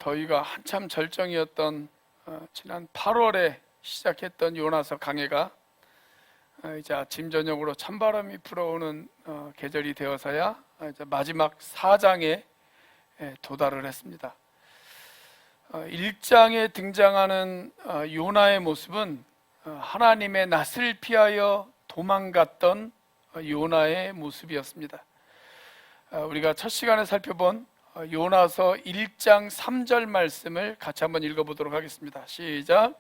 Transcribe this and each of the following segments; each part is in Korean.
더위가 한참 절정이었던 지난 8월에 시작했던 요나서 강해가 이제 아침 저녁으로 찬바람이 불어오는 계절이 되어서야 이제 마지막 4장에 도달을 했습니다. 1장에 등장하는 요나의 모습은 하나님의 낯을 피하여 도망갔던 요나의 모습이었습니다. 우리가 첫 시간에 살펴본 요나서 1장 3절 말씀을 같이 한번 읽어보도록 하겠습니다. 시작.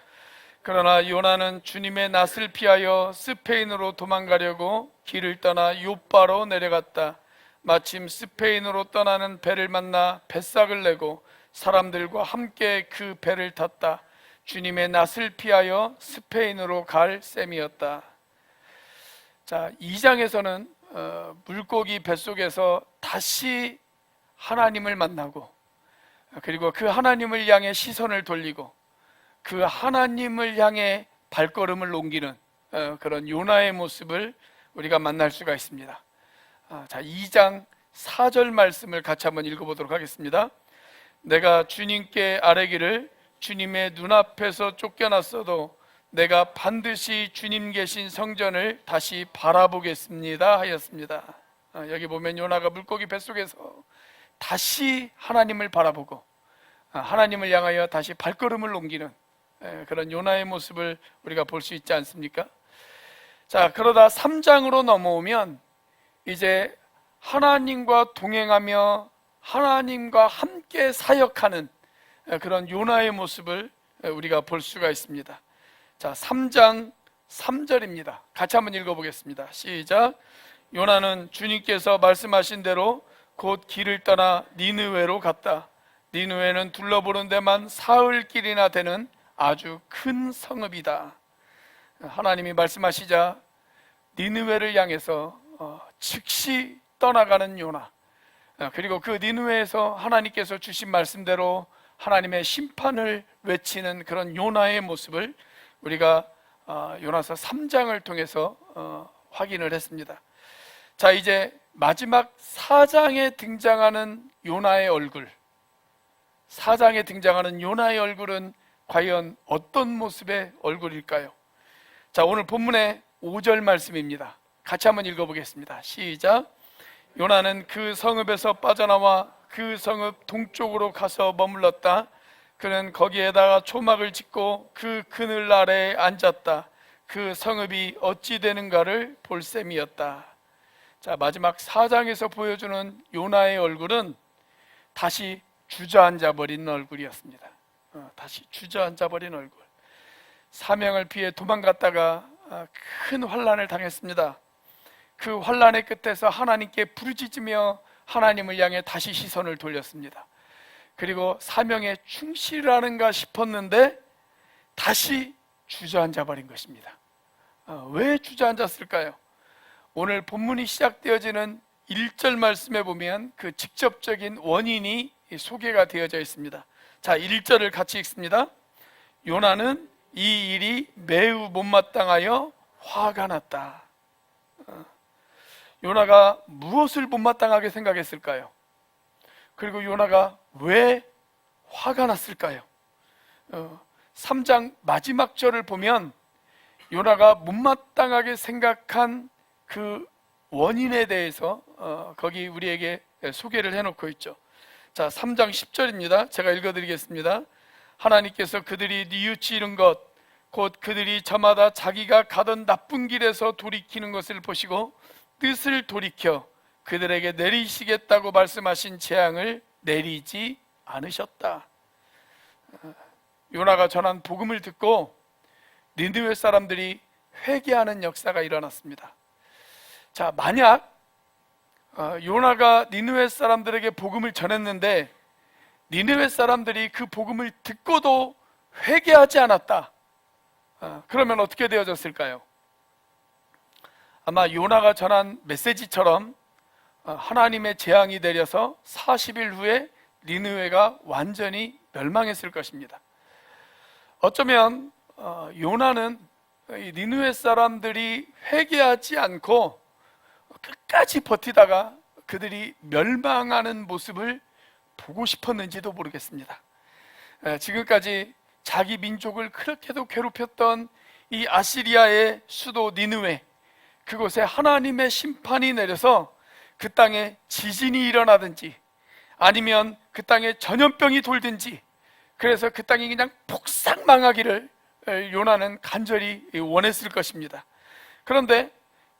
그러나 요나는 주님의 낯을 피하여 스페인으로 도망가려고 길을 떠나 요빠로 내려갔다. 마침 스페인으로 떠나는 배를 만나 뱃삭을 내고 사람들과 함께 그 배를 탔다. 주님의 낯을 피하여 스페인으로 갈 셈이었다. 자, 2장에서는 물고기 뱃속에서 다시 하나님을 만나고, 그리고 그 하나님을 향해 시선을 돌리고 그 하나님을 향해 발걸음을 옮기는 그런 요나의 모습을 우리가 만날 수가 있습니다. 자, 2장 4절 말씀을 같이 한번 읽어보도록 하겠습니다. 내가 주님께 아뢰기를 주님의 눈앞에서 쫓겨났어도 내가 반드시 주님 계신 성전을 다시 바라보겠습니다 하였습니다. 여기 보면 요나가 물고기 뱃속에서 다시 하나님을 바라보고 하나님을 향하여 다시 발걸음을 옮기는 그런 요나의 모습을 우리가 볼 수 있지 않습니까? 자, 그러다 3장으로 넘어오면 이제 하나님과 동행하며 하나님과 함께 사역하는 그런 요나의 모습을 우리가 볼 수가 있습니다. 자, 3장 3절입니다. 같이 한번 읽어보겠습니다. 시작. 요나는 주님께서 말씀하신 대로 곧 길을 떠나 니느웨로 갔다. 니느웨는 둘러보는 데만 사흘길이나 되는 아주 큰 성읍이다. 하나님이 말씀하시자 니느웨를 향해서 즉시 떠나가는 요나, 그리고 그 니느웨에서 하나님께서 주신 말씀대로 하나님의 심판을 외치는 그런 요나의 모습을 우리가 요나서 3장을 통해서 확인을 했습니다. 자, 이제 마지막 4장에 등장하는 요나의 얼굴, 4장에 등장하는 요나의 얼굴은 과연 어떤 모습의 얼굴일까요? 자, 오늘 본문의 5절 말씀입니다. 같이 한번 읽어보겠습니다. 시작. 요나는 그 성읍에서 빠져나와 그 성읍 동쪽으로 가서 머물렀다. 그는 거기에다가 초막을 짓고 그 그늘 아래에 앉았다. 그 성읍이 어찌 되는가를 볼 셈이었다. 자, 마지막 4장에서 보여주는 요나의 얼굴은 다시 주저앉아 버린 얼굴이었습니다. 다시 주저앉아 버린 얼굴. 사명을 피해 도망갔다가 큰 환난을 당했습니다. 그 환난의 끝에서 하나님께 부르짖으며 하나님을 향해 다시 시선을 돌렸습니다. 그리고 사명에 충실하는가 싶었는데 다시 주저앉아 버린 것입니다. 왜 주저앉았을까요? 오늘 본문이 시작되어지는 1절 말씀에 보면 그 직접적인 원인이 소개가 되어져 있습니다. 자, 1절을 같이 읽습니다. 요나는 이 일이 매우 못마땅하여 화가 났다. 요나가 무엇을 못마땅하게 생각했을까요? 그리고 요나가 왜 화가 났을까요? 3장 마지막 절을 보면 요나가 못마땅하게 생각한 그 원인에 대해서 거기 우리에게 소개를 해놓고 있죠. 자, 3장 10절입니다. 제가 읽어드리겠습니다. 하나님께서 그들이 뉘우치는 것, 곧 그들이 저마다 자기가 가던 나쁜 길에서 돌이키는 것을 보시고 뜻을 돌이켜 그들에게 내리시겠다고 말씀하신 재앙을 내리지 않으셨다. 요나가 전한 복음을 듣고 니느웨 사람들이 회개하는 역사가 일어났습니다. 자, 만약 요나가 니느웨 사람들에게 복음을 전했는데 니느웨 사람들이 그 복음을 듣고도 회개하지 않았다, 그러면 어떻게 되어졌을까요? 아마 요나가 전한 메시지처럼 하나님의 재앙이 내려서 40일 후에 니느웨가 완전히 멸망했을 것입니다. 어쩌면 요나는 니느웨 사람들이 회개하지 않고 끝까지 버티다가 그들이 멸망하는 모습을 보고 싶었는지도 모르겠습니다. 지금까지 자기 민족을 그렇게도 괴롭혔던 이 아시리아의 수도 니느웨, 그곳에 하나님의 심판이 내려서 그 땅에 지진이 일어나든지 아니면 그 땅에 전염병이 돌든지, 그래서 그 땅이 그냥 폭삭 망하기를 요나는 간절히 원했을 것입니다. 그런데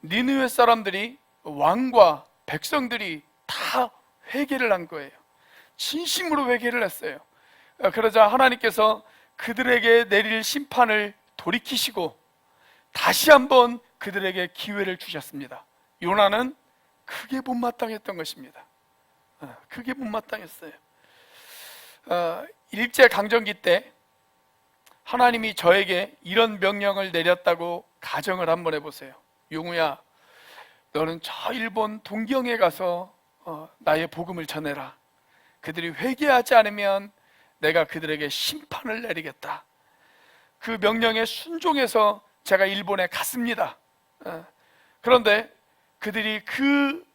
니느웨 사람들이, 왕과 백성들이 다 회개를 한 거예요. 진심으로 회개를 했어요. 그러자 하나님께서 그들에게 내릴 심판을 돌이키시고 다시 한번 그들에게 기회를 주셨습니다. 요나는 크게 못마땅했던 것입니다. 크게 못마땅했어요. 일제강점기 때 하나님이 저에게 이런 명령을 내렸다고 가정을 한번 해보세요. 용우야, 너는 저 일본 동경에 가서 나의 복음을 전해라. 그들이 회개하지 않으면 내가 그들에게 심판을 내리겠다. 그 명령에 순종해서 제가 일본에 갔습니다. 그런데 그들이 그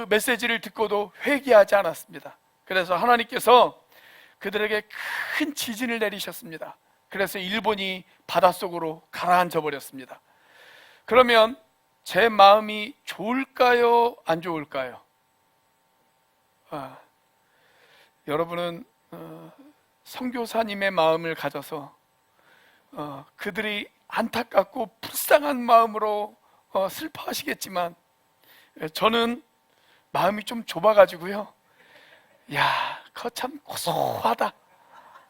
메시지를 듣고도 회개하지 않았습니다. 그래서 하나님께서 그들에게 큰 지진을 내리셨습니다. 그래서 일본이 바닷속으로 가라앉아 버렸습니다. 그러면 제 마음이 좋을까요? 안 좋을까요? 여러분은 선교사님의 마음을 가져서 그들이 안타깝고 불쌍한 마음으로 슬퍼하시겠지만, 저는 마음이 좀 좁아가지고요, 야, 그거 참 고소하다,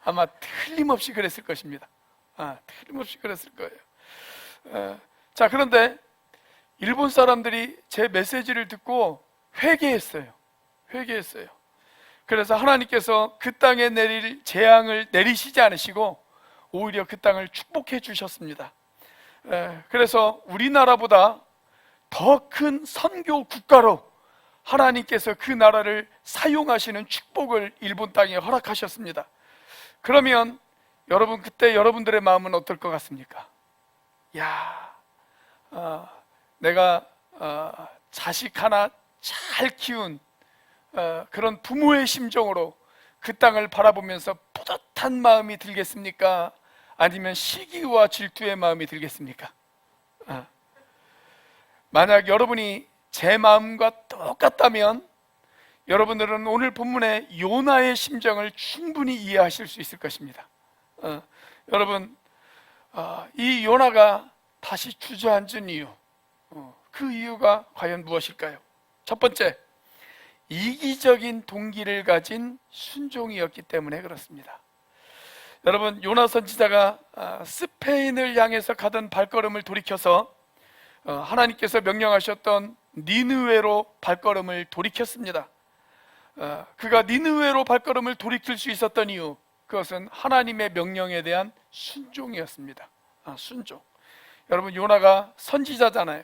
아마 틀림없이 그랬을 것입니다. 틀림없이 그랬을 거예요. 자, 그런데 일본 사람들이 제 메시지를 듣고 회개했어요. 그래서 하나님께서 그 땅에 내릴 재앙을 내리시지 않으시고 오히려 그 땅을 축복해 주셨습니다. 그래서 우리나라보다 더 큰 선교 국가로 하나님께서 그 나라를 사용하시는 축복을 일본 땅에 허락하셨습니다. 그러면 여러분, 그때 여러분들의 마음은 어떨 것 같습니까? 야, 내가 자식 하나 잘 키운 그런 부모의 심정으로 그 땅을 바라보면서 뿌듯한 마음이 들겠습니까? 아니면 시기와 질투의 마음이 들겠습니까? 만약 여러분이 제 마음과 똑같다면 여러분들은 오늘 본문의 요나의 심정을 충분히 이해하실 수 있을 것입니다. 여러분, 이 요나가 다시 주저앉은 이유, 그 이유가 과연 무엇일까요? 첫 번째, 이기적인 동기를 가진 순종이었기 때문에 그렇습니다. 여러분, 요나 선지자가 스페인을 향해서 가던 발걸음을 돌이켜서 하나님께서 명령하셨던 니느웨로 발걸음을 돌이켰습니다. 그가 니느웨로 발걸음을 돌이킬 수 있었던 이유, 그것은 하나님의 명령에 대한 순종이었습니다. 순종. 여러분, 요나가 선지자잖아요.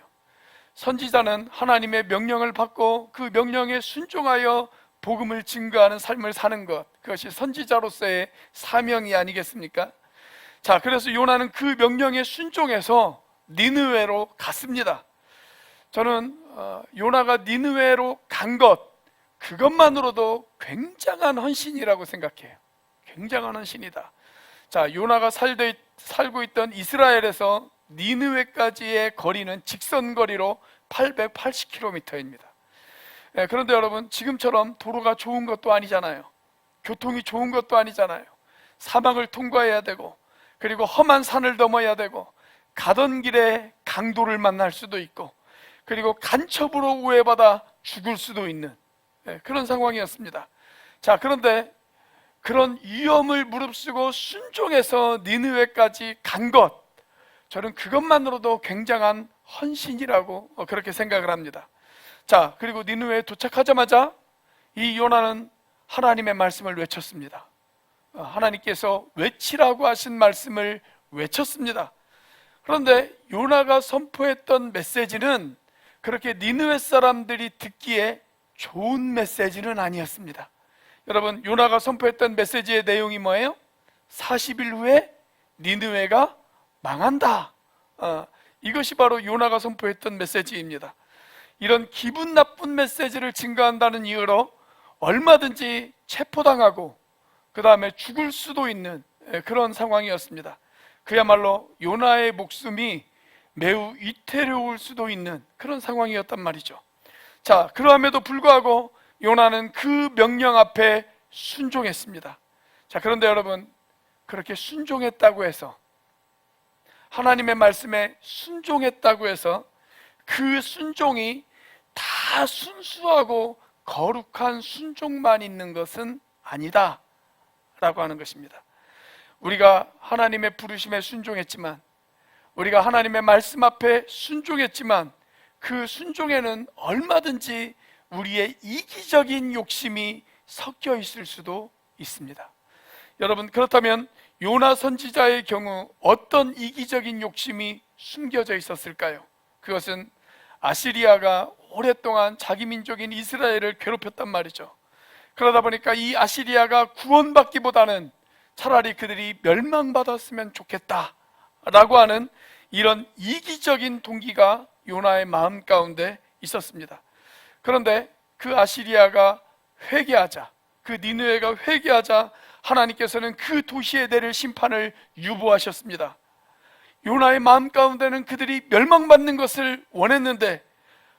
선지자는 하나님의 명령을 받고 그 명령에 순종하여 복음을 증거하는 삶을 사는 것, 그것이 선지자로서의 사명이 아니겠습니까? 자, 그래서 요나는 그 명령에 순종해서 니느웨로 갔습니다. 저는 요나가 니느웨로 간 것, 그것만으로도 굉장한 헌신이라고 생각해요. 굉장한 헌신이다. 자, 요나가 살고 있던 이스라엘에서 니느웨까지의 거리는 직선거리로 880km입니다. 그런데 여러분, 지금처럼 도로가 좋은 것도 아니잖아요. 교통이 좋은 것도 아니잖아요. 사막을 통과해야 되고, 그리고 험한 산을 넘어야 되고, 가던 길에 강도를 만날 수도 있고, 그리고 간첩으로 우회받아 죽을 수도 있는 그런 상황이었습니다. 자, 그런데 그런 위험을 무릅쓰고 순종해서 니느웨까지 간 것, 저는 그것만으로도 굉장한 헌신이라고 그렇게 생각을 합니다. 자, 그리고 니느웨에 도착하자마자 이 요나는 하나님의 말씀을 외쳤습니다. 하나님께서 외치라고 하신 말씀을 외쳤습니다. 그런데 요나가 선포했던 메시지는 그렇게 니느웨 사람들이 듣기에 좋은 메시지는 아니었습니다. 여러분, 요나가 선포했던 메시지의 내용이 뭐예요? 40일 후에 니느웨가 망한다. 이것이 바로 요나가 선포했던 메시지입니다. 이런 기분 나쁜 메시지를 증거한다는 이유로 얼마든지 체포당하고 그 다음에 죽을 수도 있는 그런 상황이었습니다. 그야말로 요나의 목숨이 매우 위태로울 수도 있는 그런 상황이었단 말이죠. 자, 그러함에도 불구하고 요나는 그 명령 앞에 순종했습니다. 자, 그런데 여러분, 그렇게 순종했다고 해서, 하나님의 말씀에 순종했다고 해서 그 순종이 다 순수하고 거룩한 순종만 있는 것은 아니다 라고 하는 것입니다. 우리가 하나님의 부르심에 순종했지만, 우리가 하나님의 말씀 앞에 순종했지만, 그 순종에는 얼마든지 우리의 이기적인 욕심이 섞여 있을 수도 있습니다. 여러분, 그렇다면 요나 선지자의 경우 어떤 이기적인 욕심이 숨겨져 있었을까요? 그것은 아시리아가 오랫동안 자기 민족인 이스라엘을 괴롭혔단 말이죠. 그러다 보니까 이 아시리아가 구원받기보다는 차라리 그들이 멸망받았으면 좋겠다 라고 하는 이런 이기적인 동기가 요나의 마음 가운데 있었습니다. 그런데 그 아시리아가 회개하자, 그 니느웨가 회개하자 하나님께서는 그 도시에 내릴 심판을 유보하셨습니다. 요나의 마음 가운데는 그들이 멸망받는 것을 원했는데,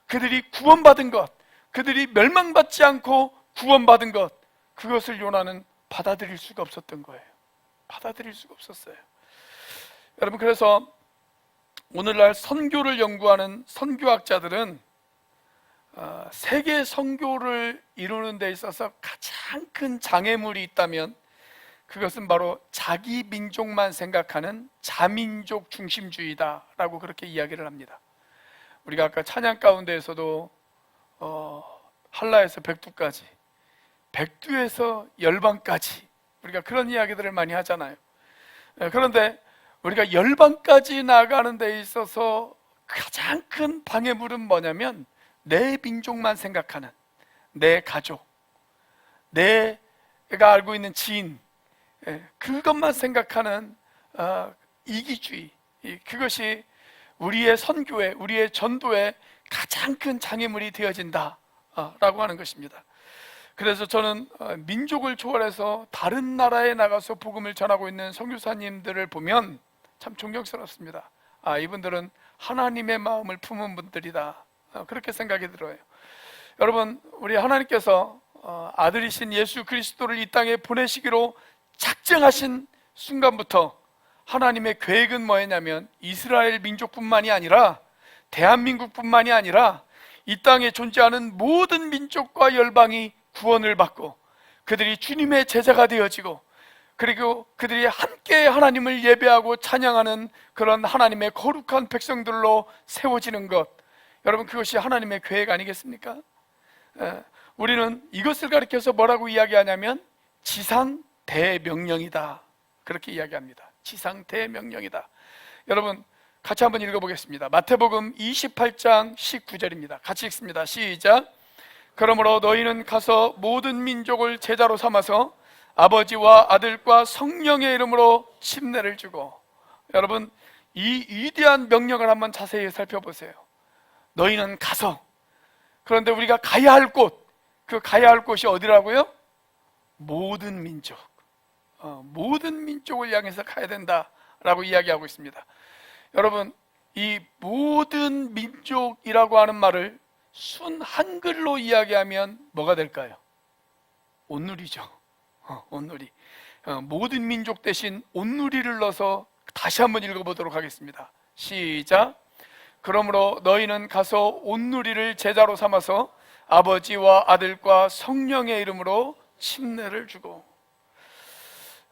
그들이 구원받은 것, 그들이 멸망받지 않고 구원받은 것, 그것을 요나는 받아들일 수가 없었던 거예요. 받아들일 수가 없었어요. 여러분, 그래서 오늘날 선교를 연구하는 선교학자들은 세계 선교를 이루는 데 있어서 가장 큰 장애물이 있다면 그것은 바로 자기 민족만 생각하는 자민족 중심주의다라고 그렇게 이야기를 합니다. 우리가 아까 찬양 가운데에서도 한라에서 백두까지, 백두에서 열방까지, 우리가 그런 이야기들을 많이 하잖아요. 그런데 우리가 열방까지 나아가는 데 있어서 가장 큰 방해물은 뭐냐면 내 민족만 생각하는, 내 가족, 내가 알고 있는 지인, 그것만 생각하는 이기주의, 그것이 우리의 선교에, 우리의 전도에 가장 큰 장애물이 되어진다라고 하는 것입니다. 그래서 저는 민족을 초월해서 다른 나라에 나가서 복음을 전하고 있는 선교사님들을 보면 참 존경스럽습니다. 이분들은 하나님의 마음을 품은 분들이다, 그렇게 생각이 들어요. 여러분, 우리 하나님께서 아들이신 예수 그리스도를 이 땅에 보내시기로 작정하신 순간부터 하나님의 계획은 뭐였냐면 이스라엘 민족뿐만이 아니라, 대한민국뿐만이 아니라 이 땅에 존재하는 모든 민족과 열방이 구원을 받고 그들이 주님의 제자가 되어지고, 그리고 그들이 함께 하나님을 예배하고 찬양하는 그런 하나님의 거룩한 백성들로 세워지는 것, 여러분, 그것이 하나님의 계획 아니겠습니까? 우리는 이것을 가리켜서 뭐라고 이야기하냐면 지상 대명령이다, 그렇게 이야기합니다. 지상 대명령이다. 여러분, 같이 한번 읽어보겠습니다. 마태복음 28장 19절입니다. 같이 읽습니다. 시작. 그러므로 너희는 가서 모든 민족을 제자로 삼아서 아버지와 아들과 성령의 이름으로 침례를 주고. 여러분, 이 위대한 명령을 한번 자세히 살펴보세요. 너희는 가서. 그런데 우리가 가야 할 곳, 그 가야 할 곳이 어디라고요? 모든 민족, 모든 민족을 향해서 가야 된다라고 이야기하고 있습니다. 여러분, 이 모든 민족이라고 하는 말을 순 한글로 이야기하면 뭐가 될까요? 온누리죠. 온누리. 모든 민족 대신 온누리를 넣어서 다시 한번 읽어보도록 하겠습니다. 시작. 그러므로 너희는 가서 온누리를 제자로 삼아서 아버지와 아들과 성령의 이름으로 침례를 주고.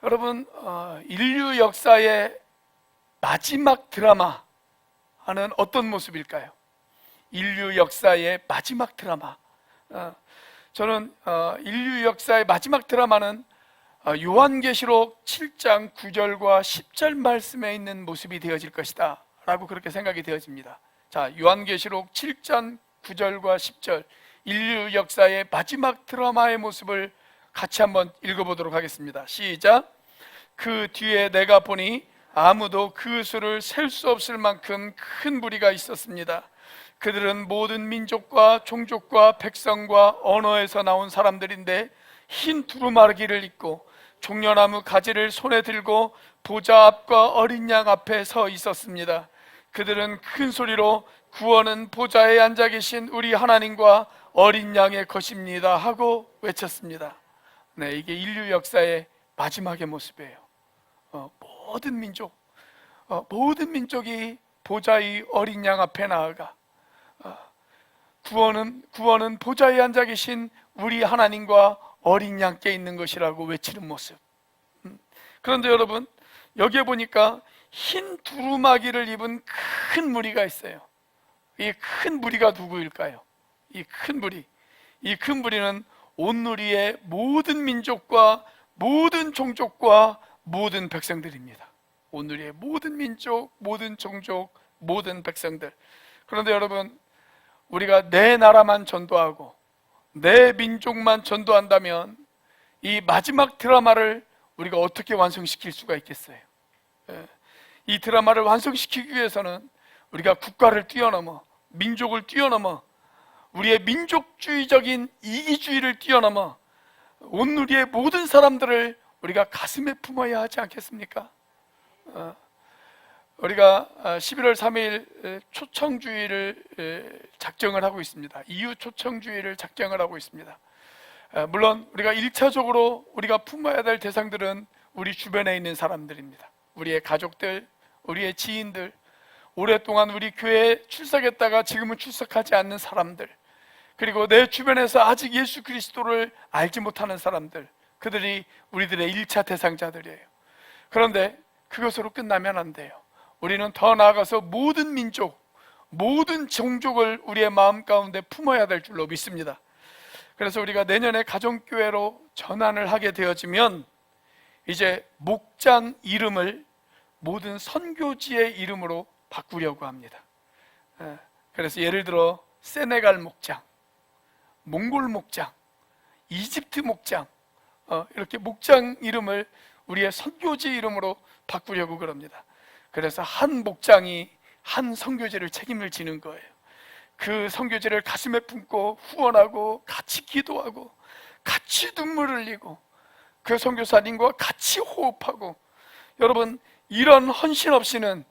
여러분, 인류 역사의 마지막 드라마는 어떤 모습일까요? 인류 역사의 마지막 드라마, 저는 인류 역사의 마지막 드라마는 요한계시록 7장 9절과 10절 말씀에 있는 모습이 되어질 것이다 라고 그렇게 생각이 되어집니다. 자, 요한계시록 7장 9절과 10절, 인류 역사의 마지막 드라마의 모습을 같이 한번 읽어보도록 하겠습니다. 시작. 그 뒤에 내가 보니 아무도 그 수를 셀 수 없을 만큼 큰 무리가 있었습니다. 그들은 모든 민족과 종족과 백성과 언어에서 나온 사람들인데 흰 두루마기를 입고 종려나무 가지를 손에 들고 보좌 앞과 어린 양 앞에 서 있었습니다. 그들은 큰 소리로 구원은 보좌에 앉아 계신 우리 하나님과 어린 양의 것입니다 하고 외쳤습니다. 네, 이게 인류 역사의 마지막의 모습이에요. 모든 민족이 보좌의 어린 양 앞에 나아가 구원은 보좌에 앉아 계신 우리 하나님과 어린 양께 있는 것이라고 외치는 모습. 그런데 여러분, 여기에 보니까 흰 두루마기를 입은 큰 무리가 있어요. 이 큰 무리가 누구일까요? 이 큰 무리는 온누리의 모든 민족과 모든 종족과 모든 백성들입니다. 온누리의 모든 민족, 모든 종족, 모든 백성들. 그런데 여러분, 우리가 내 나라만 전도하고 내 민족만 전도한다면 이 마지막 드라마를 우리가 어떻게 완성시킬 수가 있겠어요? 이 드라마를 완성시키기 위해서는 우리가 국가를 뛰어넘어, 민족을 뛰어넘어, 우리의 민족주의적인 이기주의를 뛰어넘어 온누리의 모든 사람들을 우리가 가슴에 품어야 하지 않겠습니까? 우리가 11월 3일 초청주의를 작정을 하고 있습니다. 이유 초청주의를 작정을 하고 있습니다. 물론 우리가 1차적으로 우리가 품어야 될 대상들은 우리 주변에 있는 사람들입니다. 우리의 가족들, 우리의 지인들, 오랫동안 우리 교회에 출석했다가 지금은 출석하지 않는 사람들, 그리고 내 주변에서 아직 예수 그리스도를 알지 못하는 사람들, 그들이 우리들의 1차 대상자들이에요. 그런데 그것으로 끝나면 안 돼요. 우리는 더 나아가서 모든 민족, 모든 종족을 우리의 마음 가운데 품어야 될 줄로 믿습니다. 그래서 우리가 내년에 가정교회로 전환을 하게 되어지면 이제 목장 이름을 모든 선교지의 이름으로 바꾸려고 합니다. 그래서 예를 들어 세네갈 목장, 몽골 목장, 이집트 목장, 이렇게 목장 이름을 우리의 선교지 이름으로 바꾸려고 그럽니다. 그래서 한 목장이 한 선교지를 책임을 지는 거예요. 그 선교지를 가슴에 품고 후원하고 같이 기도하고 같이 눈물 흘리고 그 선교사님과 같이 호흡하고, 여러분, 이런 헌신 없이는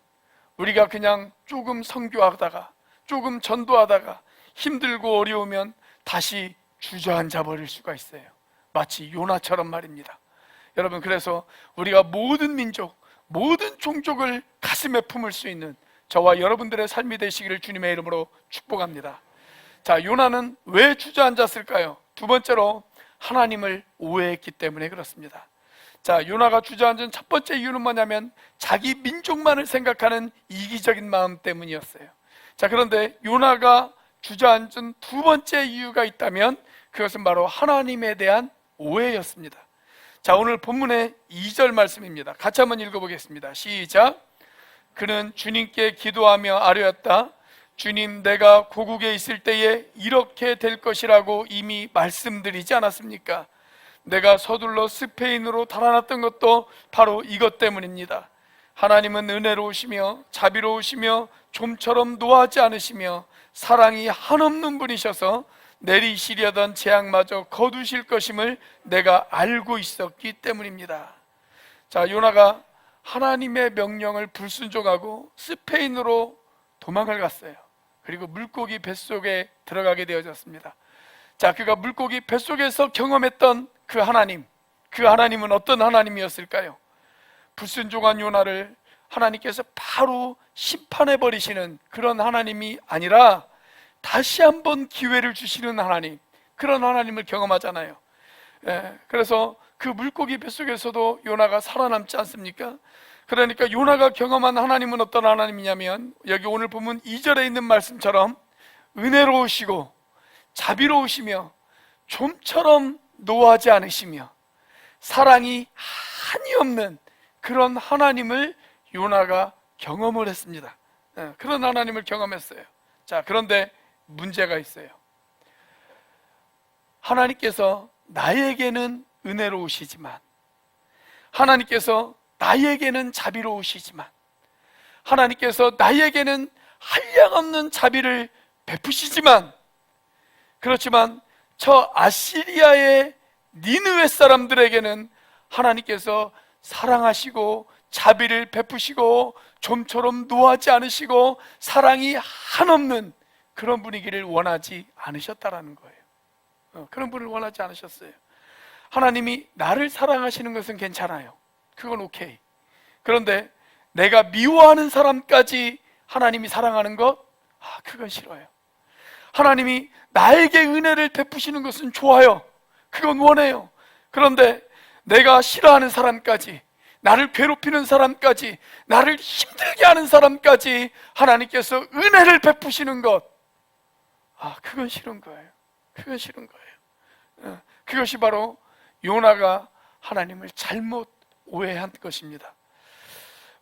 우리가 그냥 조금 선교하다가 조금 전도하다가 힘들고 어려우면 다시 주저앉아 버릴 수가 있어요. 마치 요나처럼 말입니다. 여러분, 그래서 우리가 모든 민족, 모든 종족을 가슴에 품을 수 있는 저와 여러분들의 삶이 되시기를 주님의 이름으로 축복합니다. 자, 요나는 왜 주저앉았을까요? 두 번째로 하나님을 오해했기 때문에 그렇습니다. 자, 요나가 주저앉은 첫 번째 이유는 뭐냐면 자기 민족만을 생각하는 이기적인 마음 때문이었어요. 자, 그런데 요나가 주저앉은 두 번째 이유가 있다면 그것은 바로 하나님에 대한 오해였습니다. 자, 오늘 본문의 2절 말씀입니다. 같이 한번 읽어보겠습니다. 시작. 그는 주님께 기도하며 아뢰었다. 주님, 내가 고국에 있을 때에 이렇게 될 것이라고 이미 말씀드리지 않았습니까? 내가 서둘러 스페인으로 달아났던 것도 바로 이것 때문입니다. 하나님은 은혜로우시며 자비로우시며 좀처럼 노하지 않으시며 사랑이 한없는 분이셔서 내리시려던 재앙마저 거두실 것임을 내가 알고 있었기 때문입니다. 자, 요나가 하나님의 명령을 불순종하고 스페인으로 도망을 갔어요. 그리고 물고기 뱃속에 들어가게 되어졌습니다. 자, 그가 물고기 뱃속에서 경험했던 그 하나님은 어떤 하나님이었을까요? 불순종한 요나를 하나님께서 바로 심판해 버리시는 그런 하나님이 아니라 다시 한번 기회를 주시는 하나님, 그런 하나님을 경험하잖아요. 그래서 그 물고기 뱃속에서도 요나가 살아남지 않습니까? 그러니까 요나가 경험한 하나님은 어떤 하나님이냐면 여기 오늘 보면 2절에 있는 말씀처럼 은혜로우시고 자비로우시며 좀처럼 노하지 않으시며 사랑이 한이 없는 그런 하나님을 요나가 경험을 했습니다. 그런 하나님을 경험했어요. 자, 그런데 문제가 있어요. 하나님께서 나에게는 은혜로우시지만, 하나님께서 나에게는 자비로우시지만, 하나님께서 나에게는 한량없는 자비를 베푸시지만, 그렇지만 저 아시리아의 니느웨 사람들에게는 하나님께서 사랑하시고 자비를 베푸시고 좀처럼 노하지 않으시고 사랑이 한없는 그런 분위기를 원하지 않으셨다라는 거예요. 그런 분을 원하지 않으셨어요. 하나님이 나를 사랑하시는 것은 괜찮아요. 그건 오케이. 그런데 내가 미워하는 사람까지 하나님이 사랑하는 것, 그건 싫어요. 하나님이 나에게 은혜를 베푸시는 것은 좋아요. 그건 원해요. 그런데 내가 싫어하는 사람까지, 나를 괴롭히는 사람까지, 나를 힘들게 하는 사람까지 하나님께서 은혜를 베푸시는 것, 그건 싫은 거예요. 그건 싫은 거예요. 그것이 바로 요나가 하나님을 잘못 오해한 것입니다.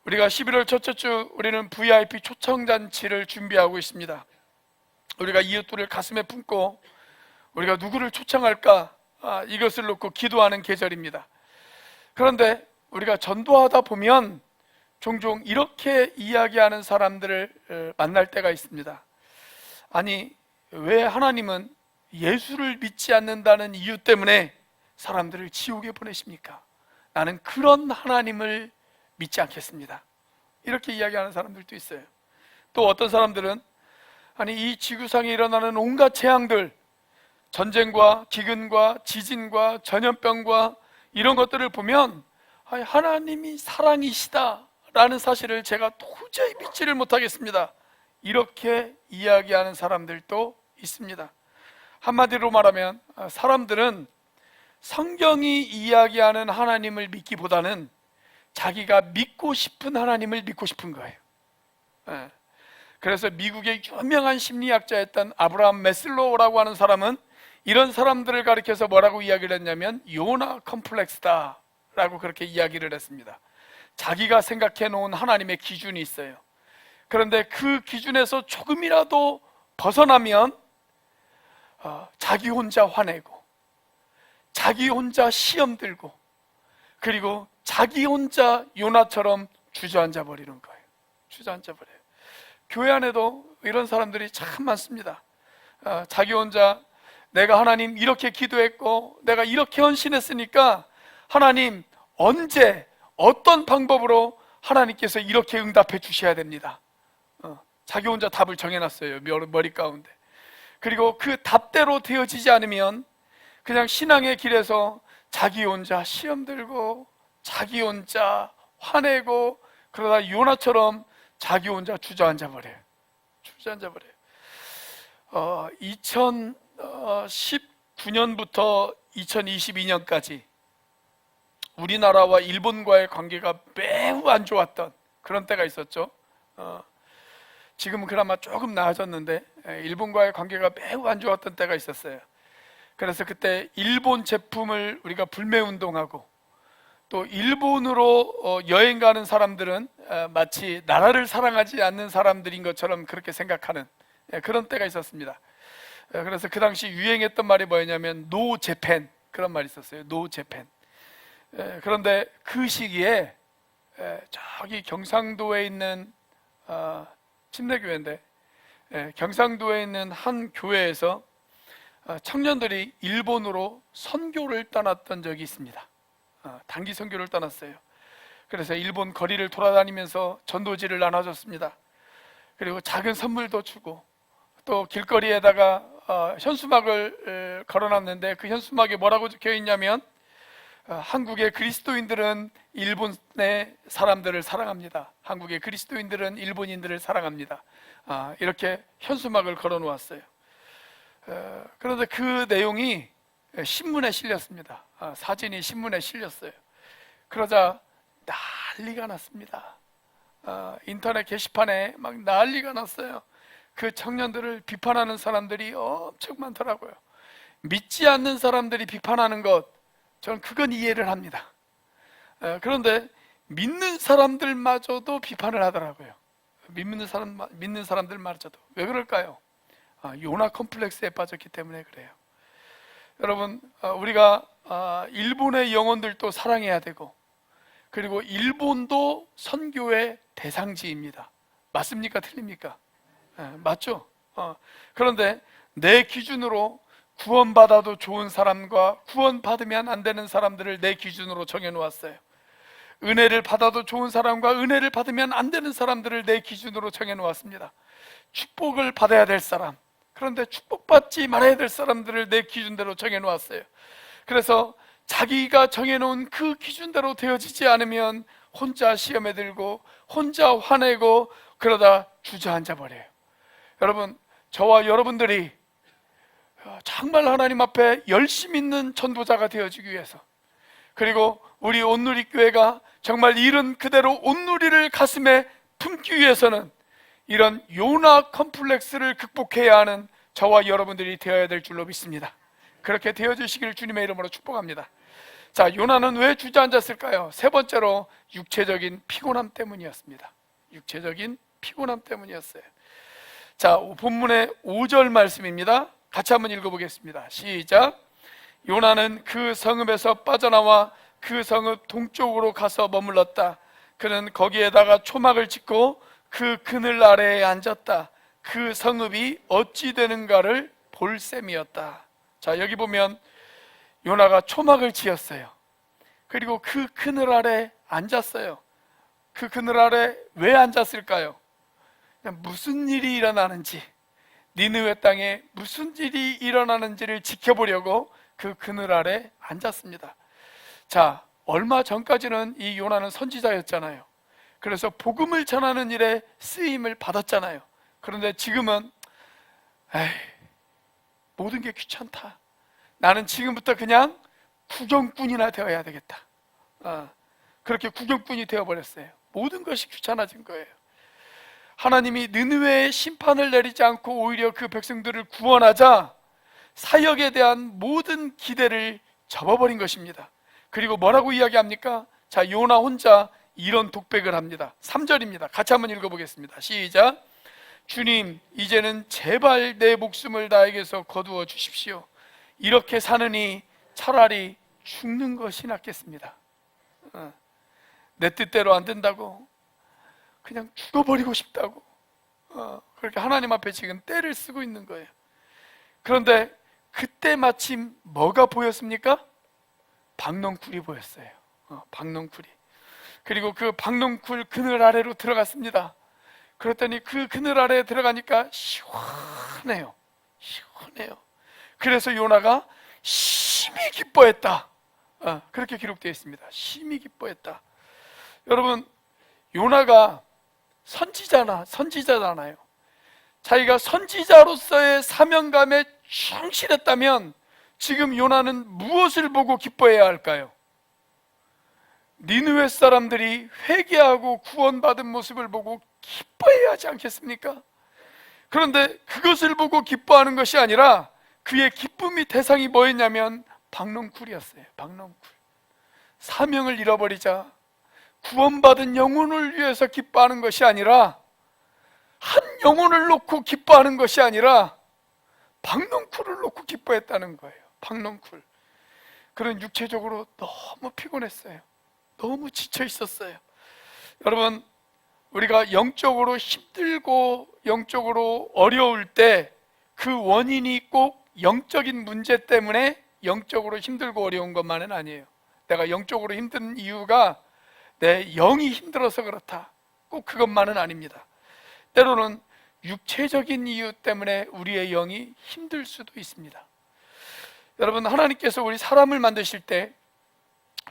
우리가 11월 첫째 주 우리는 VIP 초청잔치를 준비하고 있습니다. 우리가 이웃들을 가슴에 품고 우리가 누구를 초청할까, 이것을 놓고 기도하는 계절입니다. 그런데 우리가 전도하다 보면 종종 이렇게 이야기하는 사람들을 만날 때가 있습니다. 아니, 왜 하나님은 예수를 믿지 않는다는 이유 때문에 사람들을 지옥에 보내십니까? 나는 그런 하나님을 믿지 않겠습니다. 이렇게 이야기하는 사람들도 있어요. 또 어떤 사람들은 아니, 이 지구상에 일어나는 온갖 재앙들, 전쟁과 기근과 지진과 전염병과 이런 것들을 보면 하나님이 사랑이시다라는 사실을 제가 도저히 믿지를 못하겠습니다. 이렇게 이야기하는 사람들도 있습니다. 한마디로 말하면 사람들은 성경이 이야기하는 하나님을 믿기보다는 자기가 믿고 싶은 하나님을 믿고 싶은 거예요. 그래서 미국의 유명한 심리학자였던 아브라함 메슬로우라고 하는 사람은 이런 사람들을 가리켜서 뭐라고 이야기를 했냐면 요나 컴플렉스다 라고 그렇게 이야기를 했습니다. 자기가 생각해 놓은 하나님의 기준이 있어요. 그런데 그 기준에서 조금이라도 벗어나면 자기 혼자 화내고 자기 혼자 시험 들고 그리고 자기 혼자 요나처럼 주저앉아 버리는 거예요. 주저앉아 버려요. 교회 안에도 이런 사람들이 참 많습니다. 자기 혼자 내가 하나님 이렇게 기도했고 내가 이렇게 헌신했으니까 하나님 언제 어떤 방법으로 하나님께서 이렇게 응답해 주셔야 됩니다. 자기 혼자 답을 정해놨어요. 머리 가운데. 그리고 그 답대로 되어지지 않으면 그냥 신앙의 길에서 자기 혼자 시험 들고 자기 혼자 화내고 그러다 요나처럼 자기 혼자 주저앉아 버려요. 주저앉아 버려요. 2019년부터 2022년까지 우리나라와 일본과의 관계가 매우 안 좋았던 그런 때가 있었죠. 지금은 그나마 조금 나아졌는데 일본과의 관계가 매우 안 좋았던 때가 있었어요. 그래서 그때 일본 제품을 우리가 불매운동하고 또 일본으로 여행 가는 사람들은 마치 나라를 사랑하지 않는 사람들인 것처럼 그렇게 생각하는 그런 때가 있었습니다. 그래서 그 당시 유행했던 말이 뭐였냐면 노 재팬, 그런 말이 있었어요. 노 재팬. 그런데 그 시기에 저기 경상도에 있는 침례교회인데 경상도에 있는 한 교회에서 청년들이 일본으로 선교를 떠났던 적이 있습니다. 단기 선교를 떠났어요. 그래서 일본 거리를 돌아다니면서 전도지를 나눠줬습니다. 그리고 작은 선물도 주고 또 길거리에다가 현수막을 걸어놨는데 그 현수막에 뭐라고 적혀있냐면 한국의 그리스도인들은 일본의 사람들을 사랑합니다. 한국의 그리스도인들은 일본인들을 사랑합니다. 이렇게 현수막을 걸어 놓았어요. 그런데 그 내용이 신문에 실렸습니다. 사진이 신문에 실렸어요. 그러자 난리가 났습니다. 인터넷 게시판에 막 난리가 났어요. 그 청년들을 비판하는 사람들이 엄청 많더라고요. 믿지 않는 사람들이 비판하는 것, 저는 그건 이해를 합니다. 그런데 믿는 사람들마저도 비판을 하더라고요. 믿는 사람들마저도. 왜 그럴까요? 요나 컴플렉스에 빠졌기 때문에 그래요. 여러분, 우리가 일본의 영혼들도 사랑해야 되고 그리고 일본도 선교의 대상지입니다. 맞습니까? 틀립니까? 맞죠? 그런데 내 기준으로 구원받아도 좋은 사람과 구원받으면 안 되는 사람들을 내 기준으로 정해놓았어요. 은혜를 받아도 좋은 사람과 은혜를 받으면 안 되는 사람들을 내 기준으로 정해놓았습니다. 축복을 받아야 될 사람, 그런데 축복받지 말아야 될 사람들을 내 기준대로 정해놓았어요. 그래서 자기가 정해놓은 그 기준대로 되어지지 않으면 혼자 시험에 들고 혼자 화내고 그러다 주저앉아 버려요. 여러분, 저와 여러분들이 정말 하나님 앞에 열심 있는 전도자가 되어지기 위해서, 그리고 우리 온누리교회가 정말 이른 그대로 온누리를 가슴에 품기 위해서는 이런 요나 컴플렉스를 극복해야 하는 저와 여러분들이 되어야 될 줄로 믿습니다. 그렇게 되어주시기를 주님의 이름으로 축복합니다. 자, 요나는 왜 주저앉았을까요? 세 번째로 육체적인 피곤함 때문이었습니다. 육체적인 피곤함 때문이었어요. 자, 본문의 5절 말씀입니다. 같이 한번 읽어보겠습니다. 시작. 요나는 그 성읍에서 빠져나와 그 성읍 동쪽으로 가서 머물렀다. 그는 거기에다가 초막을 짓고 그 그늘 아래에 앉았다. 그 성읍이 어찌 되는가를 볼 셈이었다. 자, 여기 보면 요나가 초막을 지었어요. 그리고 그 그늘 아래 앉았어요. 그 그늘 아래 왜 앉았을까요? 그냥 무슨 일이 일어나는지, 니느웨 땅에 무슨 일이 일어나는지를 지켜보려고 그 그늘 아래 앉았습니다. 자, 얼마 전까지는 이 요나는 선지자였잖아요. 그래서 복음을 전하는 일에 쓰임을 받았잖아요. 그런데 지금은 모든 게 귀찮다. 나는 지금부터 그냥 구경꾼이나 되어야 되겠다. 그렇게 구경꾼이 되어버렸어요. 모든 것이 귀찮아진 거예요. 하나님이 느느웨의 심판을 내리지 않고 오히려 그 백성들을 구원하자 사역에 대한 모든 기대를 접어버린 것입니다. 그리고 뭐라고 이야기합니까? 자, 요나 혼자 이런 독백을 합니다. 3절입니다. 같이 한번 읽어보겠습니다. 시작. 주님, 이제는 제발 내 목숨을 나에게서 거두어 주십시오. 이렇게 사느니 차라리 죽는 것이 낫겠습니다. 내 뜻대로 안 된다고, 그냥 죽어버리고 싶다고, 그렇게 하나님 앞에 지금 떼를 쓰고 있는 거예요. 그런데 그때 마침 뭐가 보였습니까? 박넝쿨이 보였어요. 박넝쿨이. 그리고 그 박넝쿨 그늘 아래로 들어갔습니다. 그랬더니 그 그늘 아래에 들어가니까 시원해요. 시원해요. 그래서 요나가 심히 기뻐했다. 그렇게 기록되어 있습니다. 심히 기뻐했다. 여러분, 요나가 선지자잖아요. 자기가 선지자로서의 사명감에 충실했다면 지금 요나는 무엇을 보고 기뻐해야 할까요? 니느웨 사람들이 회개하고 구원받은 모습을 보고 기뻐해야 하지 않겠습니까? 그런데 그것을 보고 기뻐하는 것이 아니라 그의 기쁨이 대상이 뭐였냐면 박넝쿨이었어요. 박넝쿨. 사명을 잃어버리자 구원받은 영혼을 위해서 기뻐하는 것이 아니라, 한 영혼을 놓고 기뻐하는 것이 아니라 박넝쿨을 놓고 기뻐했다는 거예요. 박넝쿨. 그런 육체적으로 너무 피곤했어요. 너무 지쳐 있었어요. 여러분, 우리가 영적으로 힘들고 영적으로 어려울 때 그 원인이 꼭 영적인 문제 때문에 영적으로 힘들고 어려운 것만은 아니에요. 내가 영적으로 힘든 이유가 내 영이 힘들어서 그렇다, 꼭 그것만은 아닙니다. 때로는 육체적인 이유 때문에 우리의 영이 힘들 수도 있습니다. 여러분, 하나님께서 우리 사람을 만드실 때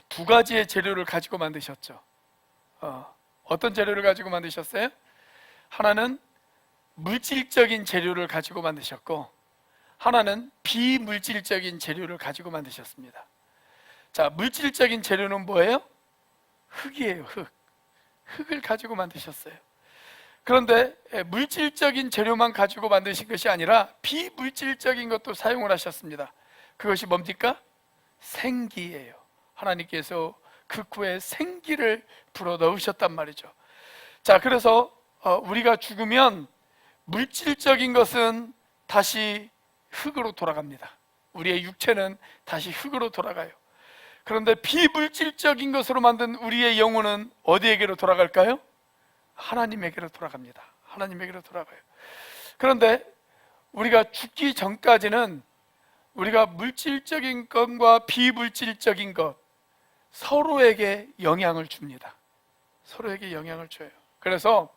두 가지의 재료를 가지고 만드셨죠. 어떤 재료를 가지고 만드셨어요? 하나는 물질적인 재료를 가지고 만드셨고, 하나는 비물질적인 재료를 가지고 만드셨습니다. 자, 물질적인 재료는 뭐예요? 흙이에요. 흙을 가지고 만드셨어요. 그런데 물질적인 재료만 가지고 만드신 것이 아니라 비물질적인 것도 사용을 하셨습니다. 그것이 뭡니까? 생기예요. 하나님께서 그 코에 생기를 불어 넣으셨단 말이죠. 자, 그래서 우리가 죽으면 물질적인 것은 다시 흙으로 돌아갑니다. 우리의 육체는 다시 흙으로 돌아가요. 그런데 비물질적인 것으로 만든 우리의 영혼은 어디에게로 돌아갈까요? 하나님에게로 돌아갑니다. 하나님에게로 돌아가요. 그런데 우리가 죽기 전까지는 우리가 물질적인 것과 비물질적인 것 서로에게 영향을 줍니다. 서로에게 영향을 줘요. 그래서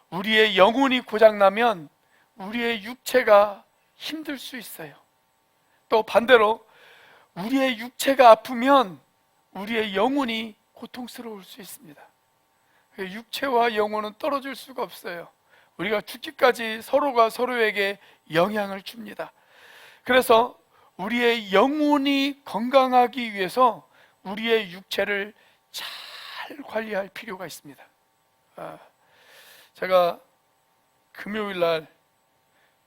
우리의 영혼이 고장나면 우리의 육체가 힘들 수 있어요. 또 반대로 우리의 육체가 아프면 우리의 영혼이 고통스러울 수 있습니다. 육체와 영혼은 떨어질 수가 없어요. 우리가 죽기까지 서로가 서로에게 영향을 줍니다. 그래서 우리의 영혼이 건강하기 위해서 우리의 육체를 잘 관리할 필요가 있습니다. 제가 금요일 날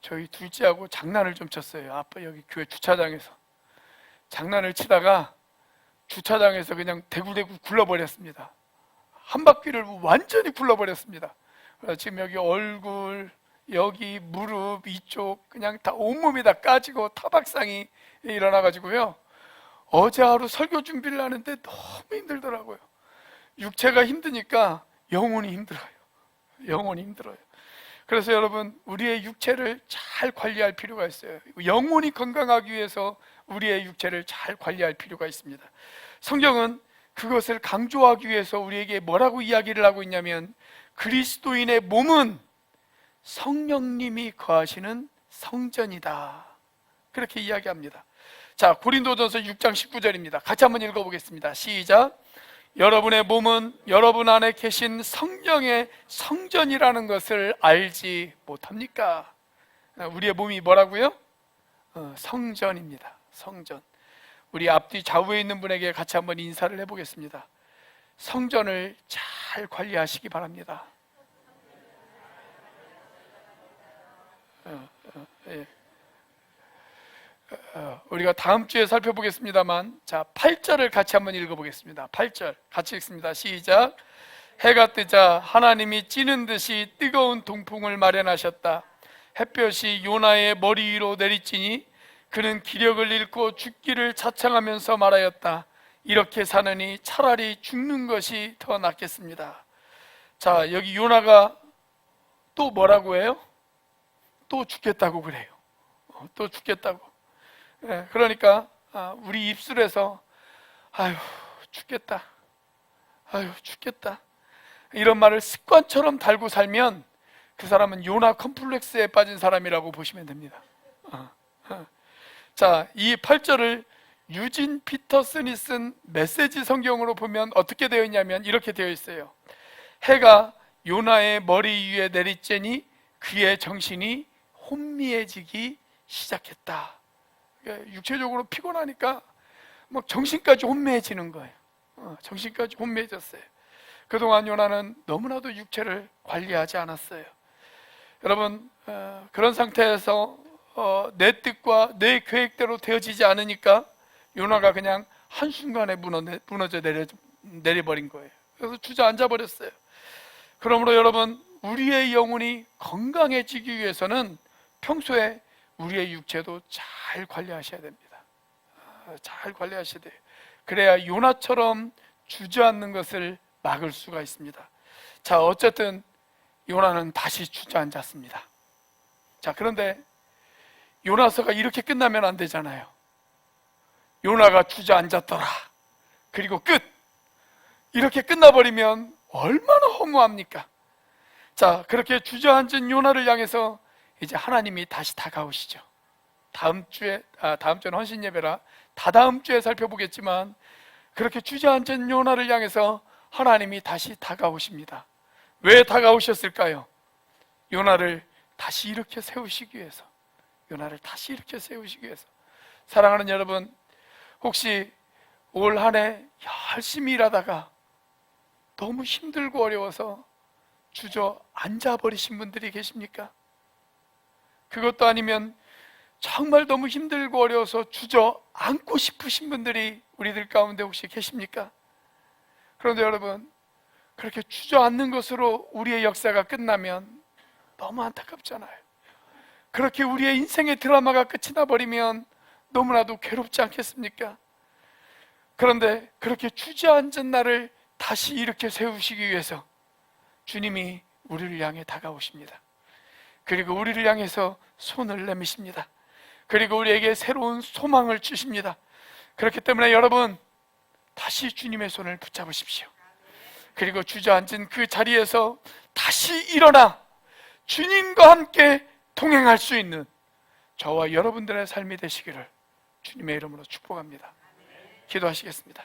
저희 둘째하고 장난을 좀 쳤어요. 아빠 여기 교회 주차장에서 장난을 치다가 주차장에서 그냥 대굴대굴 굴러버렸습니다. 한 바퀴를 완전히 굴러버렸습니다. 지금 여기 얼굴, 여기 무릎 이쪽 그냥 다 온몸이 다 까지고 타박상이 일어나가지고요, 어제 하루 설교 준비를 하는데 너무 힘들더라고요. 육체가 힘드니까 영혼이 힘들어요. 영혼이 힘들어요. 그래서 여러분, 우리의 육체를 잘 관리할 필요가 있어요. 영혼이 건강하기 위해서 우리의 육체를 잘 관리할 필요가 있습니다. 성경은 그것을 강조하기 위해서 우리에게 뭐라고 이야기를 하고 있냐면, 그리스도인의 몸은 성령님이 거하시는 성전이다, 그렇게 이야기합니다. 자, 고린도전서 6장 19절입니다. 같이 한번 읽어보겠습니다. 시작. 여러분의 몸은 여러분 안에 계신 성령의 성전이라는 것을 알지 못합니까? 우리의 몸이 뭐라고요? 성전입니다. 성전. 우리 앞뒤 좌우에 있는 분에게 같이 한번 인사를 해보겠습니다. 성전을 잘 관리하시기 바랍니다. 우리가 다음 주에 살펴보겠습니다만, 자, 8절을 같이 한번 읽어보겠습니다. 8절 같이 읽습니다. 시작. 해가 뜨자 하나님이 찌는 듯이 뜨거운 동풍을 마련하셨다. 햇볕이 요나의 머리 위로 내리쬐니 그는 기력을 잃고 죽기를 자청하면서 말하였다. 이렇게 사느니 차라리 죽는 것이 더 낫겠습니다. 자, 여기 요나가 또 뭐라고 해요? 또 죽겠다고 그래요. 또 죽겠다고. 그러니까 우리 입술에서 아유 죽겠다, 아유 죽겠다, 이런 말을 습관처럼 달고 살면 그 사람은 요나 컴플렉스에 빠진 사람이라고 보시면 됩니다. 자, 이 8절을 유진 피터슨이 쓴 메시지 성경으로 보면 어떻게 되어 있냐면 이렇게 되어 있어요. 해가 요나의 머리 위에 내리쬐니 그의 정신이 혼미해지기 시작했다. 육체적으로 피곤하니까 막 정신까지 혼미해지는 거예요. 정신까지 혼미해졌어요. 그동안 요나는 너무나도 육체를 관리하지 않았어요. 여러분, 그런 상태에서 내 뜻과 내 계획대로 되어지지 않으니까 요나가 그냥 한순간에 무너져 내려버린 거예요. 그래서 주저앉아 버렸어요. 그러므로 여러분, 우리의 영혼이 건강해지기 위해서는 평소에 우리의 육체도 잘 관리하셔야 됩니다. 잘 관리하셔야 돼요. 그래야 요나처럼 주저앉는 것을 막을 수가 있습니다. 자, 어쨌든 요나는 다시 주저앉았습니다. 자, 그런데 요나서가 이렇게 끝나면 안 되잖아요. 요나가 주저앉았더라, 그리고 끝, 이렇게 끝나버리면 얼마나 허무합니까? 자, 그렇게 주저앉은 요나를 향해서 이제 하나님이 다시 다가오시죠. 다음 주에는 헌신 예배라 다다음 주에 살펴보겠지만, 그렇게 주저앉은 요나를 향해서 하나님이 다시 다가오십니다. 왜 다가오셨을까요? 요나를 다시 일으켜 세우시기 위해서. 요나를 다시 일으켜 세우시기 위해서. 사랑하는 여러분, 혹시 올 한 해 열심히 일하다가 너무 힘들고 어려워서 주저앉아 버리신 분들이 계십니까? 그것도 아니면 정말 너무 힘들고 어려워서 주저앉고 싶으신 분들이 우리들 가운데 혹시 계십니까? 그런데 여러분, 그렇게 주저앉는 것으로 우리의 역사가 끝나면 너무 안타깝잖아요. 그렇게 우리의 인생의 드라마가 끝이 나버리면 너무나도 괴롭지 않겠습니까? 그런데 그렇게 주저앉은 나를 다시 이렇게 세우시기 위해서 주님이 우리를 향해 다가오십니다. 그리고 우리를 향해서 손을 내미십니다. 그리고 우리에게 새로운 소망을 주십니다. 그렇기 때문에 여러분, 다시 주님의 손을 붙잡으십시오. 그리고 주저앉은 그 자리에서 다시 일어나 주님과 함께 동행할 수 있는 저와 여러분들의 삶이 되시기를 주님의 이름으로 축복합니다. 기도하시겠습니다.